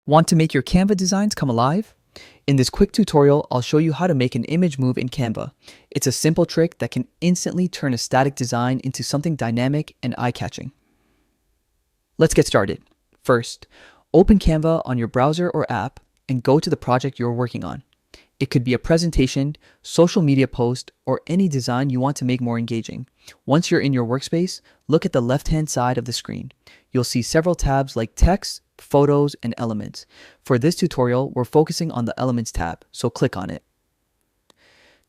Want to make your Canva designs come alive? In this quick tutorial, I'll show you how to make an image move in Canva. It's a simple trick that can instantly turn a static design into something dynamic and eye-catching. Let's get started. First, open Canva on your browser or app and go to the project you're working on. It could be a presentation, social media post, or any design you want to make more engaging. Once you're in your workspace, look at the left-hand side of the screen. You'll see several tabs like text, photos, and elements. For this tutorial, we're focusing on the Elements tab, so click on it.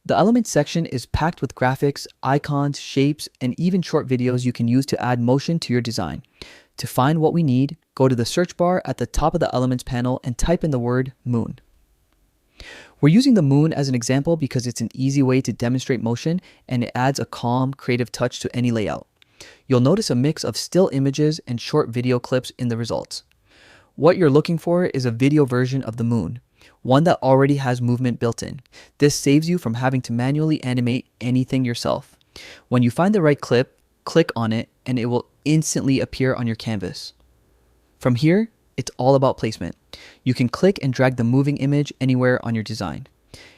The Elements section is packed with graphics, icons, shapes, and even short videos you can use to add motion to your design. To find what we need, go to the search bar at the top of the Elements panel and type in the word moon. We're using the moon as an example because it's an easy way to demonstrate motion and it adds a calm, creative touch to any layout. You'll notice a mix of still images and short video clips in the results. What you're looking for is a video version of the moon, one that already has movement built in. This saves you from having to manually animate anything yourself. When you find the right clip, click on it and it will instantly appear on your canvas. From here, it's all about placement. You can click and drag the moving image anywhere on your design.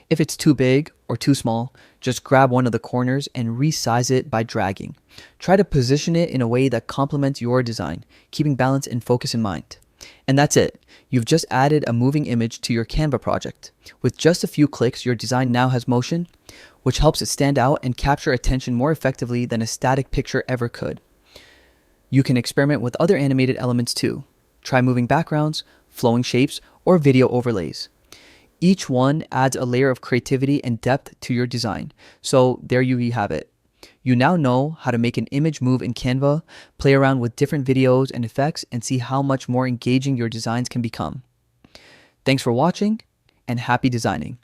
If it's too big or too small, just grab one of the corners and resize it by dragging. Try to position it in a way that complements your design, keeping balance and focus in mind. And that's it. You've just added a moving image to your Canva project. With just a few clicks, your design now has motion, which helps it stand out and capture attention more effectively than a static picture ever could. You can experiment with other animated elements too. Try moving backgrounds, flowing shapes, or video overlays. Each one adds a layer of creativity and depth to your design. So there you have it. You now know how to make an image move in Canva, play around with different videos and effects, and see how much more engaging your designs can become. Thanks for watching, and happy designing.